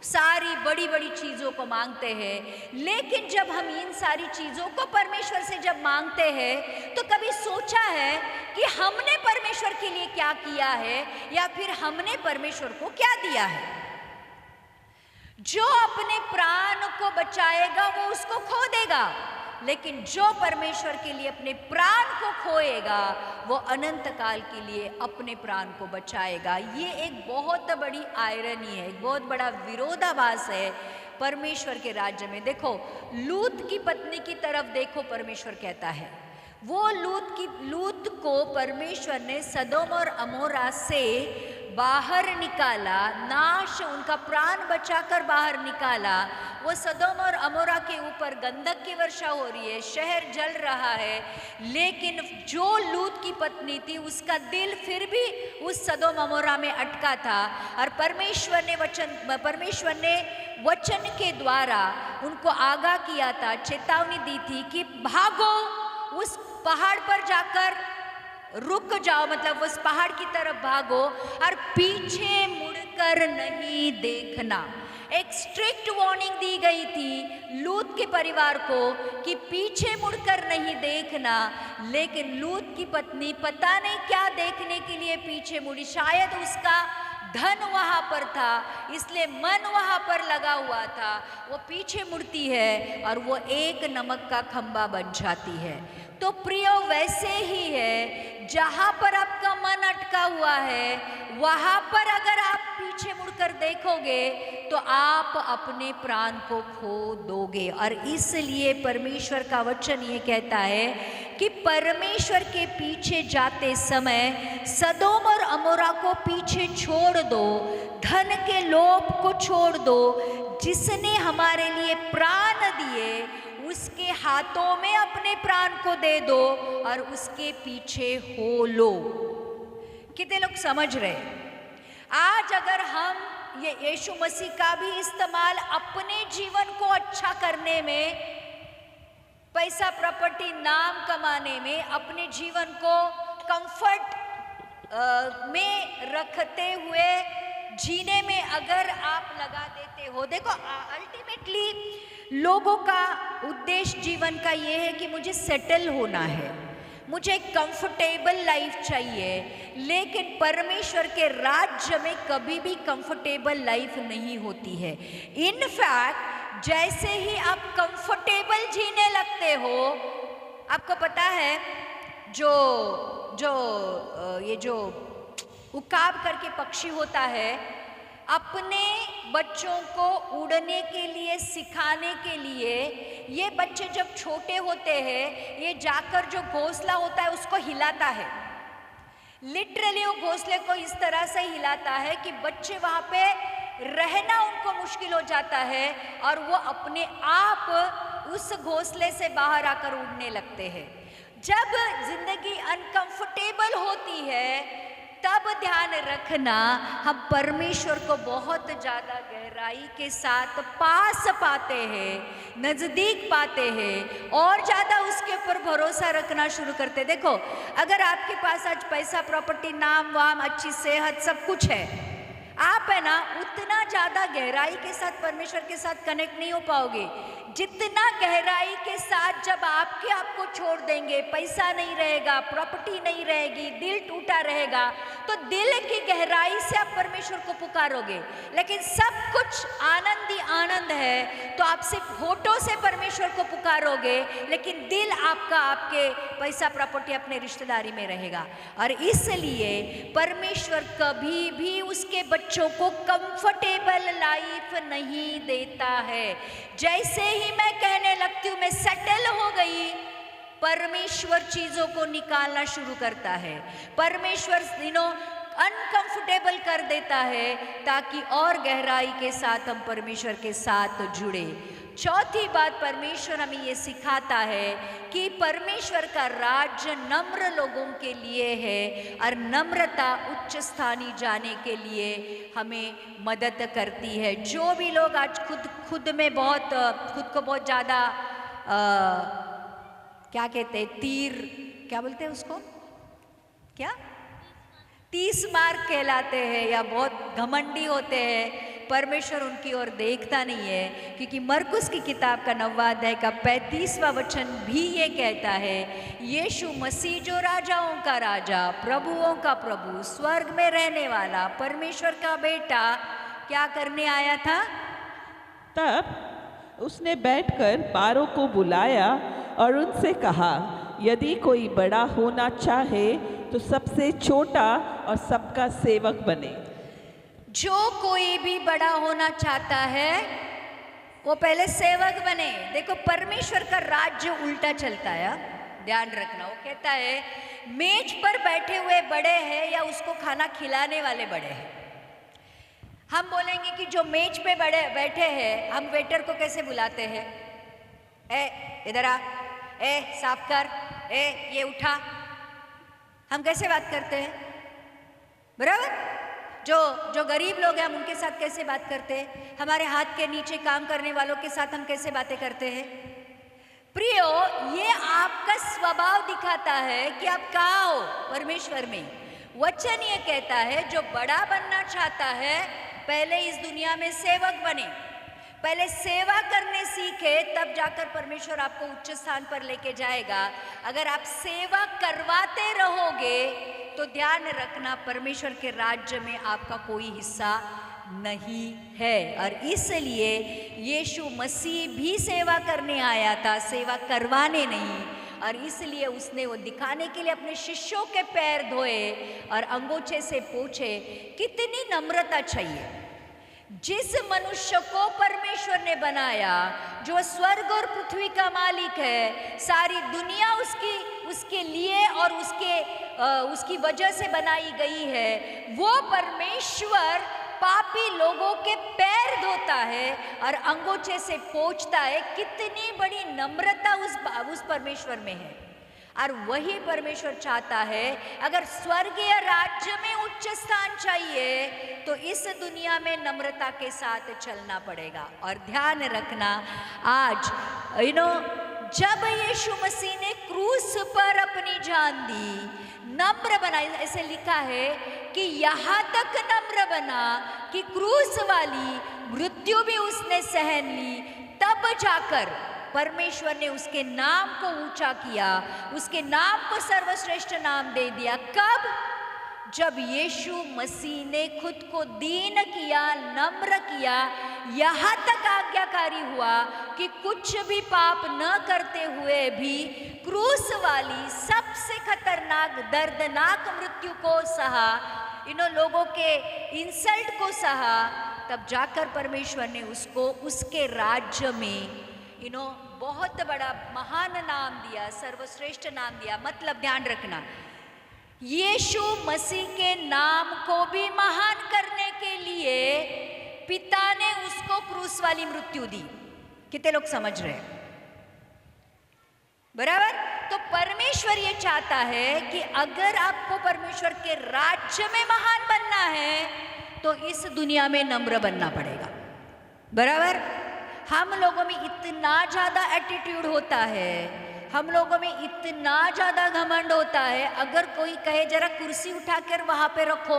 सारी बड़ी बड़ी चीजों को मांगते हैं। लेकिन जब हम इन सारी चीजों को परमेश्वर से जब मांगते हैं, तो कभी सोचा है कि हमने परमेश्वर के लिए क्या किया है, या फिर हमने परमेश्वर को क्या दिया है। जो अपने प्राण को बचाएगा वो उसको खो देगा, लेकिन जो परमेश्वर के लिए अपने प्राण को खोएगा वो अनंत काल के लिए अपने प्राण को बचाएगा। ये एक बहुत बड़ी आयरनी है, एक बहुत बड़ा विरोधाभास है परमेश्वर के राज्य में। देखो, लूत की पत्नी की तरफ देखो, परमेश्वर कहता है, वो लूत को परमेश्वर ने सदोम और अमोरा से बाहर निकाला, नाश, उनका प्राण बचाकर बाहर निकाला। वो सदोम और अमोरा के ऊपर गंधक की वर्षा हो रही है, शहर जल रहा है, लेकिन जो लूत की पत्नी थी उसका दिल फिर भी उस सदोम अमोरा में अटका था। और परमेश्वर ने वचन के द्वारा उनको आगाह किया था, चेतावनी दी थी कि भागो, उस पहाड़ पर जाकर रुक जाओ, मतलब उस पहाड़ की तरफ भागो और पीछे मुड़कर नहीं देखना। एक स्ट्रिक्ट वार्निंग दी गई थी लूत के परिवार को कि पीछे मुड़कर नहीं देखना। लेकिन लूत की पत्नी पता नहीं क्या देखने के लिए पीछे मुड़ी, शायद उसका धन वहां पर था, इसलिए मन वहां पर लगा हुआ था। वो पीछे मुड़ती है और वो एक नमक का खंबा बन जाती है। तो प्रियो, वैसे ही है, जहां पर आपका मन अटका हुआ है वहां पर अगर आप पीछे मुड़कर देखोगे तो आप अपने प्राण को खो दोगे। और इसलिए परमेश्वर का वचन ये कहता है कि परमेश्वर के पीछे जाते समय सदोम और अमोरा को पीछे छोड़ दो, धन के लोभ को छोड़ दो। जिसने हमारे लिए प्राण दिए उसके हाथों में अपने प्राण को दे दो और उसके पीछे हो लो। कितने लोग समझ रहे? आज अगर हम ये यीशु मसीह का भी इस्तेमाल अपने जीवन को अच्छा करने में, पैसा, प्रॉपर्टी, नाम कमाने में, अपने जीवन को कंफर्ट में रखते हुए जीने में अगर आप लगा देते हो, देखो अल्टीमेटली लोगों का उद्देश्य जीवन का ये है कि मुझे सेटल होना है, मुझे एक कंफर्टेबल लाइफ चाहिए, लेकिन परमेश्वर के राज्य में कभी भी कंफर्टेबल लाइफ नहीं होती है। इनफैक्ट जैसे ही आप कंफर्टेबल जीने लगते हो, आपको पता है जो जो ये जो उकाब करके पक्षी होता है, अपने बच्चों को उड़ने के लिए सिखाने के लिए, ये बच्चे जब छोटे होते हैं ये जाकर जो घोंसला होता है उसको हिलाता है। लिटरली वो घोंसले को इस तरह से हिलाता है कि बच्चे वहाँ पे रहना उनको मुश्किल हो जाता है और वो अपने आप उस घोंसले से बाहर आकर उड़ने लगते हैं। जब जिंदगी अनकंफर्टेबल होती है तब ध्यान रखना, हम परमेश्वर को बहुत ज़्यादा गहराई के साथ पास पाते हैं, नज़दीक पाते हैं और ज़्यादा उसके ऊपर भरोसा रखना शुरू करते हैं। देखो, अगर आपके पास आज पैसा, प्रॉपर्टी, नाम वाम, अच्छी सेहत, सब कुछ है, आप है ना उतना ज़्यादा गहराई के साथ परमेश्वर के साथ कनेक्ट नहीं हो पाओगे जितना गहराई के साथ जब आपको छोड़ देंगे, पैसा नहीं रहेगा, प्रॉपर्टी नहीं रहेगी, दिल टूटा रहेगा, तो दिल की गहराई से आप परमेश्वर को पुकारोगे। लेकिन सब कुछ आनंद ही आनंद है तो आप सिर्फ होठों से परमेश्वर को पुकारोगे, लेकिन दिल आपका आपके पैसा, प्रॉपर्टी, अपने रिश्तेदारी में रहेगा। और इसलिए परमेश्वर कभी भी उसके बच्चों को कंफर्टेबल लाइफ नहीं देता है। जैसे ही मैं कहने लगती हूँ मैं सेटल हो गई, परमेश्वर चीजों को निकालना शुरू करता है। परमेश्वर अनकंफर्टेबल कर देता है ताकि और गहराई के साथ हम परमेश्वर के साथ जुड़े। चौथी बात, परमेश्वर हमें ये सिखाता है कि परमेश्वर का राज्य नम्र लोगों के लिए है और नम्रता उच्च स्थानी जाने के लिए हमें मदद करती है। जो भी लोग आज खुद में बहुत खुद को बहुत ज़्यादा क्या कहते हैं, तीर क्या बोलते हैं उसको, क्या 30 मार्क कहलाते हैं या बहुत घमंडी होते हैं, परमेश्वर उनकी ओर देखता नहीं है। क्योंकि मरकुस की किताब का 9वां अध्याय का 35वां वचन भी ये कहता है, यीशु मसीह जो राजाओं का राजा, प्रभुओं का प्रभु, स्वर्ग में रहने वाला, परमेश्वर का बेटा, क्या करने आया था? तब उसने बैठकर 12 को बुलाया और उनसे कहा, यदि कोई बड़ा होना चाहे तो सबसे छोटा और सबका सेवक बने। जो कोई भी बड़ा होना चाहता है वो पहले सेवक बने। देखो, परमेश्वर का राज्य उल्टा चलता है, ध्यान रखना। वो कहता है मेज पर बैठे हुए बड़े हैं या उसको खाना खिलाने वाले बड़े हैं। हम बोलेंगे कि जो मेज पे बैठे हैं, हम वेटर को कैसे बुलाते हैं? ए इधर आ, ए साफ कर, ए ये उठा। हम कैसे बात करते हैं? बराबर। जो गरीब लोग हैं हम उनके साथ कैसे बात करते हैं? हमारे हाथ के नीचे काम करने वालों के साथ हम कैसे बातें करते हैं? प्रियो, ये आपका स्वभाव दिखाता है कि आप कहाँ हो परमेश्वर में। वचन ये कहता है जो बड़ा बनना चाहता है पहले इस दुनिया में सेवक बने, पहले सेवा करने सीखे, तब जाकर परमेश्वर आपको उच्च स्थान पर लेके जाएगा। अगर आप सेवा करवाते रहोगे तो ध्यान रखना परमेश्वर के राज्य में आपका कोई हिस्सा नहीं है। और इसलिए यीशु मसीह भी सेवा करने आया था, सेवा करवाने नहीं। और इसलिए उसने वो दिखाने के लिए अपने शिष्यों के पैर धोए और अंगोछे से पूछे। कितनी नम्रता चाहिए। जिस मनुष्य को परमेश्वर ने बनाया, जो स्वर्ग और पृथ्वी का मालिक है, सारी दुनिया उसके लिए और उसकी वजह से बनाई गई है, वो परमेश्वर पापी लोगों के पैर धोता है और अंगोछे से पोंछता है। कितनी बड़ी नम्रता उस परमेश्वर में है। और वही परमेश्वर चाहता है, अगर स्वर्गीय राज्य में उच्च स्थान चाहिए तो इस दुनिया में नम्रता के साथ चलना पड़ेगा। और ध्यान रखना, आज जब यीशु मसीह ने क्रूस पर अपनी जान दी, नम्र बना, ऐसे लिखा है कि यहाँ तक नम्र बना कि क्रूस वाली मृत्यु भी उसने सहन ली, तब जाकर परमेश्वर ने उसके नाम को ऊंचा किया, उसके नाम को सर्वश्रेष्ठ नाम दे दिया। कब? जब यीशु मसीह ने खुद को दीन किया, नम्र किया, यहाँ तक आज्ञाकारी हुआ कि कुछ भी पाप न करते हुए भी क्रूस वाली सबसे खतरनाक दर्दनाक मृत्यु को सहा, इन लोगों के इंसल्ट को सहा। तब जाकर परमेश्वर ने उसको उसके राज्य में बहुत बड़ा महान नाम दिया, सर्वश्रेष्ठ नाम दिया। मतलब ध्यान रखना, यीशु मसीह के नाम को भी महान करने के लिए पिता ने उसको क्रूस वाली मृत्यु दी। कितने लोग समझ रहे हैं? बराबर? तो परमेश्वर ये चाहता है कि अगर आपको परमेश्वर के राज्य में महान बनना है तो इस दुनिया में नम्र बनना पड़ेगा। बराबर? हम लोगों में इतना ज्यादा एटीट्यूड होता है, हम लोगों में इतना ज्यादा घमंड होता है, अगर कोई कहे जरा कुर्सी उठाकर वहां पे रखो,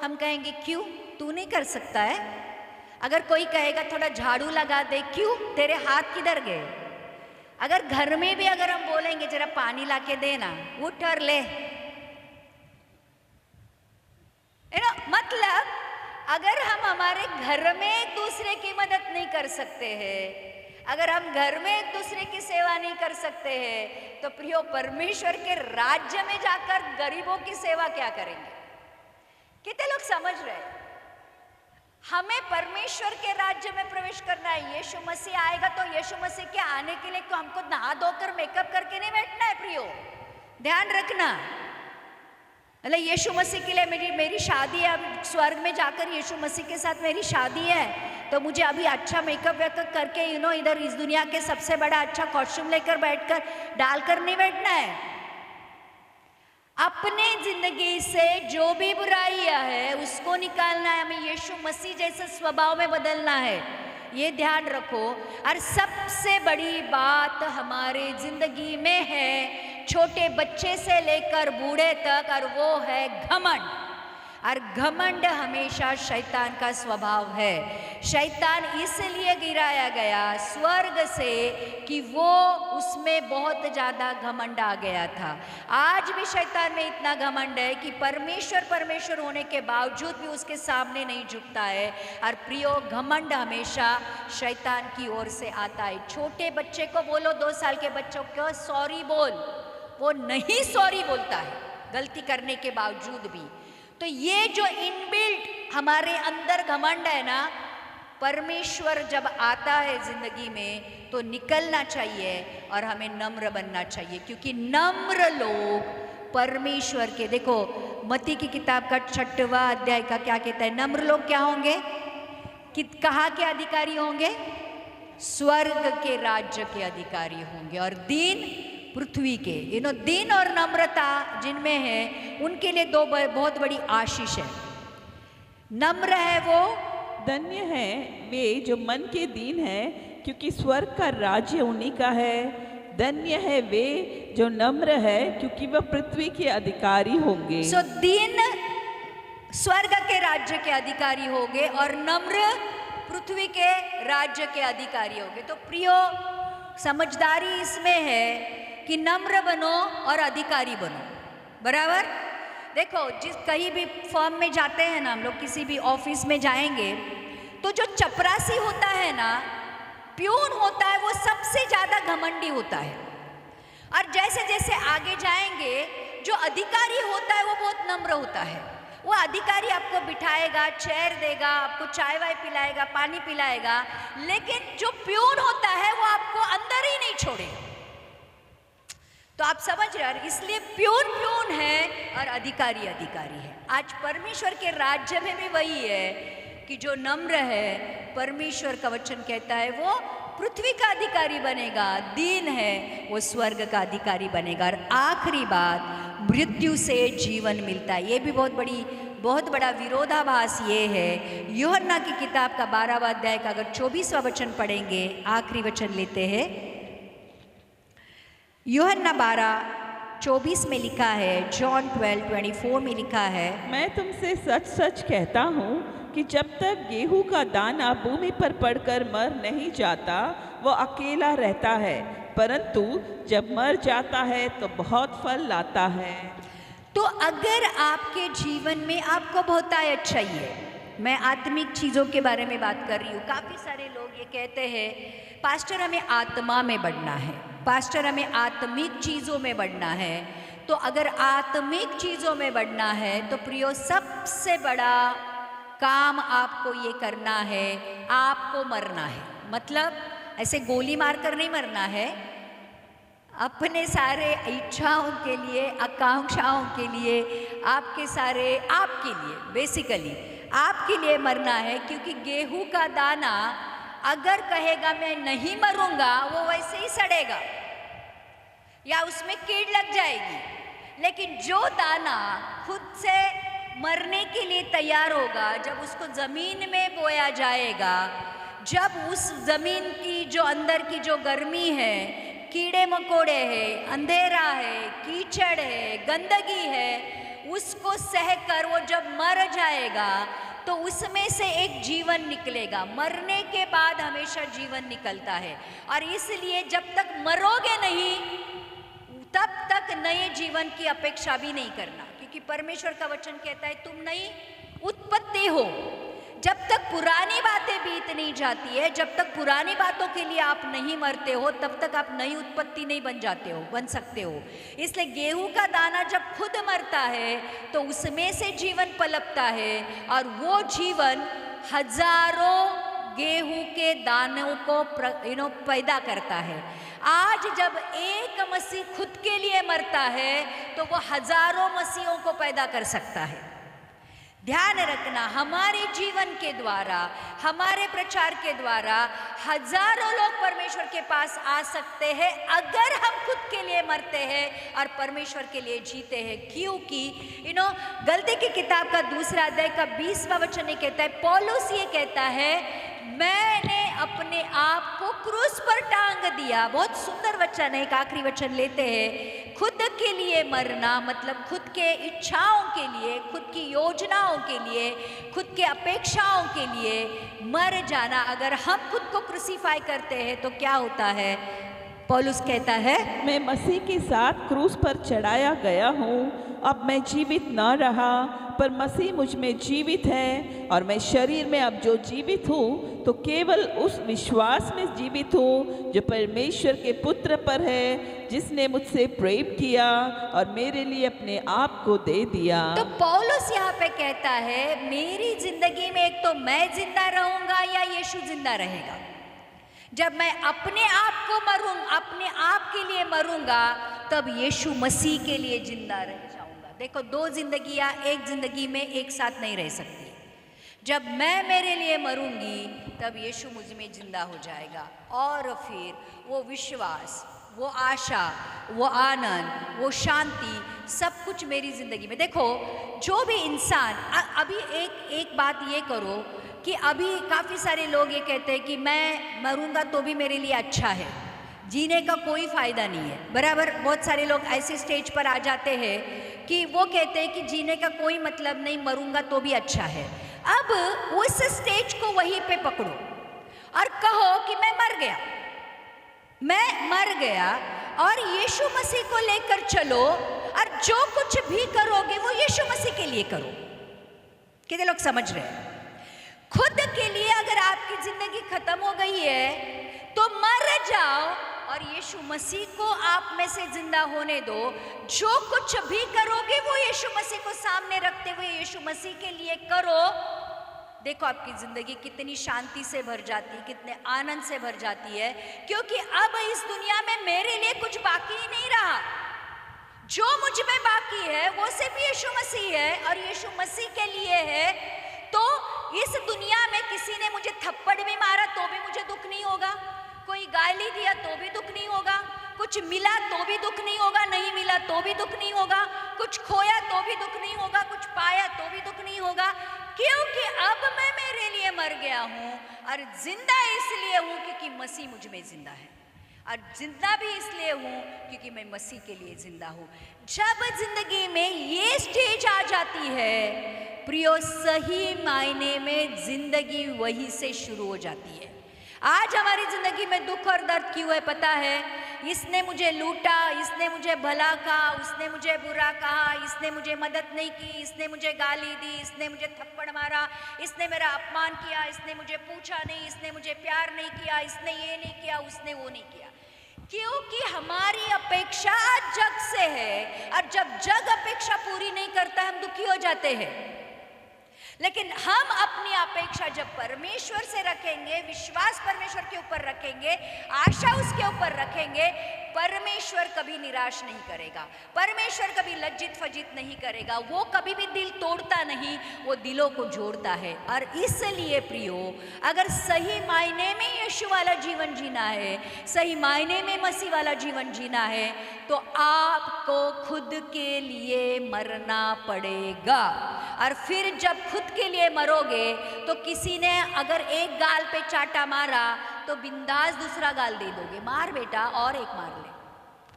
हम कहेंगे क्यों, तू नहीं कर सकता है। अगर कोई कहेगा थोड़ा झाड़ू लगा दे, क्यों, तेरे हाथ किधर गए। अगर घर में भी अगर हम बोलेंगे जरा पानी लाके देना, उठ और ले, मतलब अगर हम हमारे घर में एक दूसरे की मदद नहीं कर सकते हैं, अगर हम घर में एक दूसरे की सेवा नहीं कर सकते हैं, तो प्रियो परमेश्वर के राज्य में जाकर गरीबों की सेवा क्या करेंगे। कितने लोग समझ रहे हैं? हमें परमेश्वर के राज्य में प्रवेश करना है। यीशु मसीह आएगा तो यीशु मसीह के आने के लिए तो हमको नहा धोकर मेकअप करके नहीं बैठना है प्रियो, ध्यान रखना। मतलब यीशु मसीह के लिए मेरी शादी है, अब स्वर्ग में जाकर यीशु मसीह के साथ मेरी शादी है, तो मुझे अभी अच्छा मेकअप वेकअप करके इधर इस दुनिया के सबसे बड़ा अच्छा कॉस्ट्यूम लेकर बैठकर डालकर नहीं बैठना है। अपने जिंदगी से जो भी बुराइयां है उसको निकालना है, हमें यीशु मसीह जैसे स्वभाव में बदलना है, ये ध्यान रखो। और सबसे बड़ी बात हमारे जिंदगी में है, छोटे बच्चे से लेकर बूढ़े तक, और वो है घमंड। और घमंड हमेशा शैतान का स्वभाव है। शैतान इसलिए गिराया गया स्वर्ग से कि वो उसमें बहुत ज़्यादा घमंड आ गया था। आज भी शैतान में इतना घमंड है कि परमेश्वर होने के बावजूद भी उसके सामने नहीं झुकता है। और प्रियो, घमंड हमेशा शैतान की ओर से आता है। छोटे बच्चे को बोलो, 2 साल के बच्चों को सॉरी बोल, वो नहीं सॉरी बोलता है गलती करने के बावजूद भी। तो ये जो इनबिल्ट हमारे अंदर घमंड है ना, परमेश्वर जब आता है जिंदगी में तो निकलना चाहिए और हमें नम्र बनना चाहिए, क्योंकि नम्र लोग परमेश्वर के, देखो मत्ती की किताब का 6वां अध्याय का क्या कहता है, नम्र लोग क्या होंगे, कहाँ के अधिकारी होंगे, स्वर्ग के राज्य के अधिकारी होंगे। और दीन पृथ्वी के, दीन और नम्रता जिनमें है उनके लिए 2 बहुत बड़ी आशीष है। नम्र है वो, धन्य है वे जो मन के दीन है, क्योंकि स्वर्ग का राज्य उन्हीं का है। धन्य है वे जो नम्र है, क्योंकि वह पृथ्वी के अधिकारी होंगे। सो दीन स्वर्ग के राज्य के अधिकारी होंगे और नम्र पृथ्वी के राज्य के अधिकारी होंगे। तो प्रियो, समझदारी इसमें है कि नम्र बनो और अधिकारी बनो। बराबर? देखो, कहीं भी फर्म में जाते हैं ना हम लोग, किसी भी ऑफिस में जाएंगे तो जो चपरासी होता है ना, प्यून होता है, वो सबसे ज़्यादा घमंडी होता है। और जैसे जैसे आगे जाएंगे, जो अधिकारी होता है वो बहुत नम्र होता है। वो अधिकारी आपको बिठाएगा, चेयर देगा, आपको चाय वाय पिलाएगा, पानी पिलाएगा, लेकिन जो प्यून होता है वो आपको अंदर ही नहीं छोड़ेगा। तो आप समझ रहे हैं, इसलिए प्यून है और अधिकारी है। आज परमेश्वर के राज्य में भी वही है कि जो नम्र है, परमेश्वर का वचन कहता है वो पृथ्वी का अधिकारी बनेगा, दीन है वो स्वर्ग का अधिकारी बनेगा। और आखिरी बात, मृत्यु से जीवन मिलता है। ये भी बहुत बड़ा विरोधाभास ये है। यूहन्ना की किताब का 12वां अध्याय का अगर 24वां वचन पढ़ेंगे, आखिरी वचन लेते हैं, यूहन्ना 12:24 में लिखा है, जॉन 12:24 में लिखा है, मैं तुमसे सच सच कहता हूँ कि जब तक गेहूं का दाना भूमि पर पड़कर मर नहीं जाता वो अकेला रहता है, परंतु जब मर जाता है तो बहुत फल लाता है। तो अगर आपके जीवन में आपको बहुतायत चाहिए, मैं आत्मिक चीज़ों के बारे में बात कर रही हूँ। काफ़ी सारे लोग ये कहते हैं पास्टर हमें आत्मा में बढ़ना है, पास्टर हमें आत्मिक चीज़ों में बढ़ना है। तो अगर आत्मिक चीज़ों में बढ़ना है तो प्रियो सबसे बड़ा काम आपको ये करना है, आपको मरना है। मतलब ऐसे गोली मारकर नहीं मरना है, अपने सारे इच्छाओं के लिए, आकांक्षाओं के लिए, आपके लिए बेसिकली आपके लिए मरना है। क्योंकि गेहूं का दाना अगर कहेगा मैं नहीं मरूंगा, वो वैसे ही सड़ेगा या उसमें कीड़ लग जाएगी। लेकिन जो दाना खुद से मरने के लिए तैयार होगा, जब उसको ज़मीन में बोया जाएगा, जब उस ज़मीन की जो अंदर की जो गर्मी है, कीड़े मकोड़े हैं, अंधेरा है, कीचड़ है, गंदगी है, उसको सहकर वो जब मर जाएगा तो उसमें से एक जीवन निकलेगा। मरने के बाद हमेशा जीवन निकलता है। और इसलिए जब तक मरोगे नहीं तब तक नए जीवन की अपेक्षा भी नहीं करना, क्योंकि परमेश्वर का वचन कहता है तुम नई उत्पत्ति हो। जब तक पुरानी बातें बीत नहीं जाती है, जब तक पुरानी बातों के लिए आप नहीं मरते हो, तब तक आप नई उत्पत्ति नहीं बन सकते हो। इसलिए गेहूं का दाना जब खुद मरता है तो उसमें से जीवन पलपता है, और वो जीवन हजारों गेहूं के दानों को पैदा करता है। आज जब एक मसीह खुद के लिए मरता है तो वो हजारों मसीहों को पैदा कर सकता है। ध्यान रखना, हमारे जीवन के द्वारा, हमारे प्रचार के द्वारा हजारों लोग परमेश्वर के पास आ सकते हैं अगर हम खुद के लिए मरते हैं और परमेश्वर के लिए जीते हैं। क्योंकि गलती की किताब का 2 अध्याय का 20वां वचन ये कहता है, पौलुस ये कहता है मैंने अपने आप को क्रूस पर टांग दिया। बहुत सुंदर वचन है। एक आखिरी वचन लेते हैं, खुद के लिए मरना मतलब खुद के इच्छाओं के लिए, खुद की योजनाओं के लिए, खुद के अपेक्षाओं के लिए मर जाना। अगर हम खुद को क्रूसीफाई करते हैं तो क्या होता है? पौलुस कहता है, मैं मसीह के साथ क्रूस पर चढ़ाया गया हूँ, अब मैं जीवित न रहा पर मसीह मुझ में जीवित है, और मैं शरीर में अब जो जीवित हूँ तो केवल उस विश्वास में जीवित हूँ जो परमेश्वर के पुत्र पर है, जिसने मुझसे प्रेम किया और मेरे लिए अपने आप को दे दिया। तो पौलुस यहाँ पे कहता है मेरी जिंदगी में एक तो मैं जिंदा रहूंगा या यीशु जिंदा रहेगा। जब मैं अपने आप को अपने आप के लिए मरूंगा तब यीशु मसीह के लिए जिंदा रह जाऊंगा। देखो, 2 जिंदगियां एक जिंदगी में एक साथ नहीं रह सकती। जब मैं मेरे लिए मरूंगी तब यीशु मुझ में जिंदा हो जाएगा, और फिर वो विश्वास, वो आशा, वो आनंद, वो शांति, सब कुछ मेरी जिंदगी में। देखो, जो भी इंसान अभी एक बात ये करो कि अभी काफ़ी सारे लोग ये कहते हैं कि मैं मरूंगा तो भी मेरे लिए अच्छा है, जीने का कोई फ़ायदा नहीं है। बराबर, बहुत सारे लोग ऐसे स्टेज पर आ जाते हैं कि वो कहते हैं कि जीने का कोई मतलब नहीं, मरूंगा तो भी अच्छा है। अब उस स्टेज को वहीं पे पकड़ो और कहो कि मैं मर गया और यीशु मसीह को लेकर चलो, और जो कुछ भी करोगे वो यीशु मसीह के लिए करो। कितने लोग समझ रहे हैं? खुद के लिए अगर आपकी जिंदगी खत्म हो गई है तो मर जाओ और यीशु मसीह को आप में से जिंदा होने दो। जो कुछ भी करोगे वो यीशु मसीह को सामने रखते हुए यीशु मसीह के लिए करो। देखो, आपकी जिंदगी कितनी शांति से भर जाती है, कितने आनंद से भर जाती है, क्योंकि अब इस दुनिया में मेरे लिए कुछ बाकी ही नहीं रहा। जो मुझ में बाकी है वो सिर्फ यीशु मसीह है, और यीशु मसीह के लिए है। तो इस दुनिया में किसी ने मुझे थप्पड़ भी मारा तो भी मुझे दुख नहीं होगा, कोई गाली दिया तो भी दुख नहीं होगा, कुछ मिला तो भी दुख नहीं होगा, नहीं मिला तो भी दुख नहीं होगा, कुछ खोया तो भी दुख नहीं होगा, कुछ पाया तो भी दुख नहीं होगा, क्योंकि अब मैं मेरे लिए मर गया हूँ और जिंदा इसलिए हूँ क्योंकि मसीह मुझ में जिंदा है। और जिंदा भी इसलिए हूँ क्योंकि मैं मसीह के लिए जिंदा हूँ। जब जिंदगी में ये स्टेज आ जाती है प्रियो, सही मायने में जिंदगी वहीं से शुरू हो जाती है। आज हमारी जिंदगी में दुख और दर्द क्यों है पता है? इसने मुझे लूटा, इसने मुझे भला कहा, उसने मुझे बुरा कहा, इसने मुझे मदद नहीं की, इसने मुझे गाली दी, इसने मुझे थप्पड़ मारा, इसने मेरा अपमान किया, इसने मुझे पूछा नहीं, इसने मुझे प्यार नहीं किया, इसने ये नहीं किया, उसने वो नहीं किया। क्योंकि हमारी अपेक्षा जग से है और जब जग अपेक्षा पूरी नहीं करता हम दुखी हो जाते हैं। लेकिन हम अपनी अपेक्षा जब परमेश्वर से रखेंगे, विश्वास परमेश्वर के ऊपर रखेंगे, आशा उसके ऊपर रखेंगे, परमेश्वर कभी निराश नहीं करेगा, परमेश्वर कभी लज्जित फजित नहीं करेगा, वो कभी भी दिल तोड़ता नहीं, वो दिलों को जोड़ता है। और इसलिए प्रियो, अगर सही मायने में यीशु वाला जीवन जीना है, सही मायने में मसीह वाला जीवन जीना है, तो आपको खुद के लिए मरना पड़ेगा। और फिर जब खुद के लिए मरोगे तो किसी ने अगर एक गाल पे चाटा मारा तो बिंदास दूसरा गाल दे दोगे, मार बेटा और एक मार ले,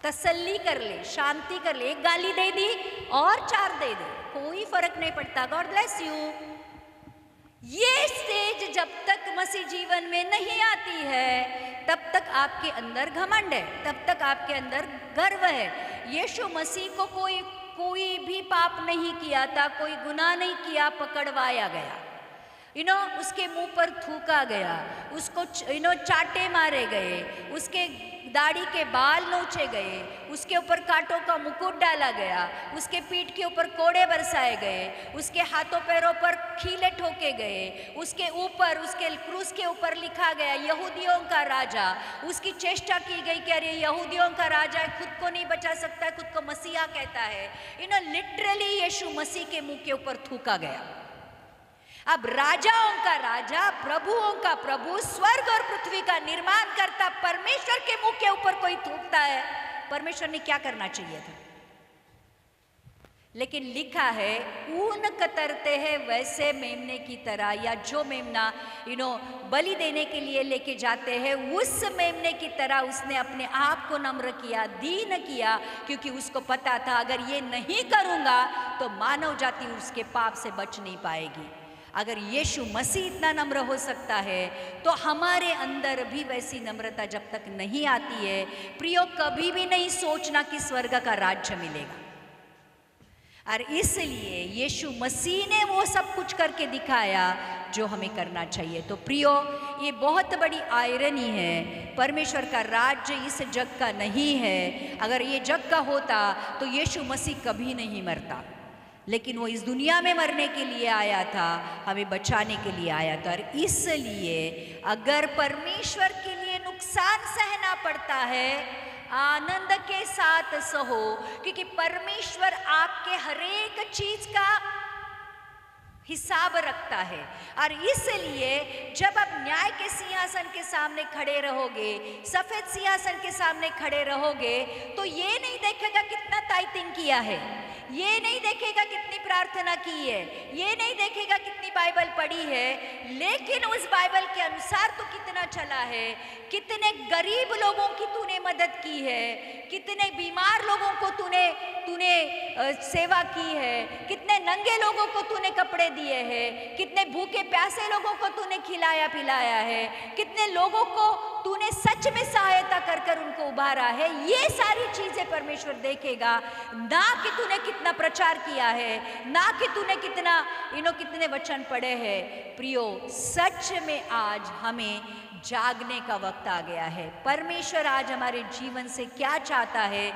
तसल्ली कर ले, शांति कर ले, एक गाली दे दी और 4 दे दे, कोई फर्क नहीं पड़ता। God bless you. ये स्टेज जब तक मसीह जीवन में नहीं आती है तब तक आपके अंदर घमंड है, तब तक आपके अंदर गर्व है। यीशु मसीह को कोई भी पाप नहीं किया था, कोई गुनाह नहीं किया, पकड़वाया गया, उसके मुंह पर थूका गया, उसको चाटे मारे गए, उसके दाढ़ी के बाल नोचे गए, उसके ऊपर कांटों का मुकुट डाला गया, उसके पीठ के ऊपर कोड़े बरसाए गए, उसके हाथों पैरों पर खीले ठोके गए, उसके ऊपर, उसके क्रूस के ऊपर लिखा गया यहूदियों का राजा। उसकी चेष्टा की गई कि अरे यहूदियों का राजा है, खुद को नहीं बचा सकता, खुद को मसीहा कहता है। लिटरली यीशु मसीह के मुंह के ऊपर थूका गया। अब राजाओं का राजा, प्रभुओं का प्रभु, स्वर्ग और पृथ्वी का निर्माण करता परमेश्वर के मुंह के ऊपर कोई थूकता है, परमेश्वर ने क्या करना चाहिए था? लेकिन लिखा है ऊन कतरते हैं वैसे मेमने की तरह, या जो मेमना बलि देने के लिए लेके जाते हैं उस मेमने की तरह उसने अपने आप को नम्र किया, दीन किया, क्योंकि उसको पता था अगर ये नहीं करूँगा तो मानव जाति उसके पाप से बच नहीं पाएगी। अगर यीशु मसीह इतना नम्र हो सकता है तो हमारे अंदर भी वैसी नम्रता जब तक नहीं आती है प्रियो, कभी भी नहीं सोचना कि स्वर्ग का राज्य मिलेगा। और इसलिए यीशु मसीह ने वो सब कुछ करके दिखाया जो हमें करना चाहिए। तो प्रियो, ये बहुत बड़ी आयरनी है, परमेश्वर का राज्य इस जग का नहीं है। अगर ये जग का होता तो यीशु मसीह कभी नहीं मरता, लेकिन वो इस दुनिया में मरने के लिए आया था, हमें बचाने के लिए आया था। और इसलिए अगर परमेश्वर के लिए नुकसान सहना पड़ता है, आनंद के साथ सहो, क्योंकि परमेश्वर आपके हर एक चीज का हिसाब रखता है। और इसलिए जब आप न्याय के सिंहासन के सामने खड़े रहोगे, सफेद सिंहासन के सामने खड़े रहोगे, तो ये नहीं देखेगा कितना टाइपिंग किया है, ये नहीं देखेगा कितनी प्रार्थना की है, ये नहीं देखेगा कितनी बाइबल पढ़ी है, लेकिन उस बाइबल के अनुसार तो कितना चला है, कितने गरीब लोगों की तूने मदद की है, कितने बीमार लोगों को तूने सेवा की है, कितने नंगे लोगों को तूने कपड़े दिए हैं, कितने भूखे प्यासे लोगों को तूने खिलाया पिलाया है, कितने लोगों को तूने सच में सहायता कर कर उनको उबारा है। ये सारी चीजें परमेश्वर देखेगा, ना कि तूने कितना प्रचार किया है, ना कि तूने कितने वचन पढ़े हैं। प्रियो, सच में आज हमें जागने का वक्त आ गया है। परमेश्वर आज हमारे जीवन से क्या चाहता है,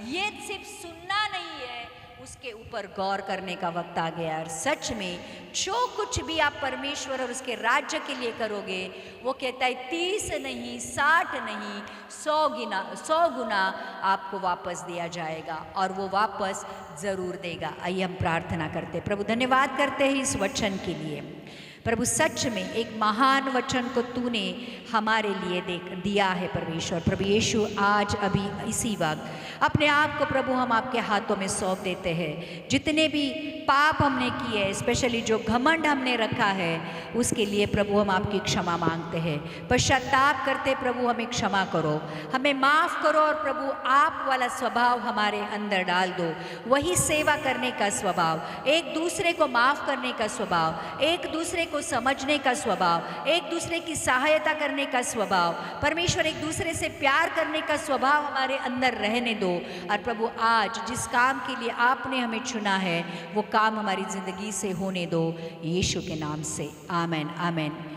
ये सिर्फ सुनना नहीं है, उसके ऊपर गौर करने का वक्त आ गया है। और सच में जो कुछ भी आप परमेश्वर और उसके राज्य के लिए करोगे, वो कहता है 30 नहीं, 60 नहीं, 100 गुना आपको वापस दिया जाएगा, और वो वापस जरूर देगा। आइए हम प्रार्थना करते। प्रभु, धन्यवाद करते हैं इस वचन के लिए। प्रभु, सच में एक महान वचन को तूने हमारे लिए दिया है परमेश्वर। प्रभु यीशु, आज अभी इसी वक्त अपने आप को प्रभु हम आपके हाथों में सौंप देते हैं। जितने भी पाप हमने किए हैं, स्पेशली जो घमंड हमने रखा है, उसके लिए प्रभु हम आपकी क्षमा मांगते हैं। पश्चाताप करते प्रभु हमें क्षमा करो, हमें माफ़ करो और प्रभु आप वाला स्वभाव हमारे अंदर डाल दो। वही सेवा करने का स्वभाव, एक दूसरे को माफ़ करने का स्वभाव, एक दूसरे को समझने का स्वभाव, एक दूसरे की सहायता करने का स्वभाव, परमेश्वर एक दूसरे से प्यार करने का स्वभाव हमारे अंदर रहने दो। और प्रभु आज जिस काम के लिए आपने हमें चुना है वो काम हमारी ज़िंदगी से होने दो, यीशु के नाम से, आमेन आमेन।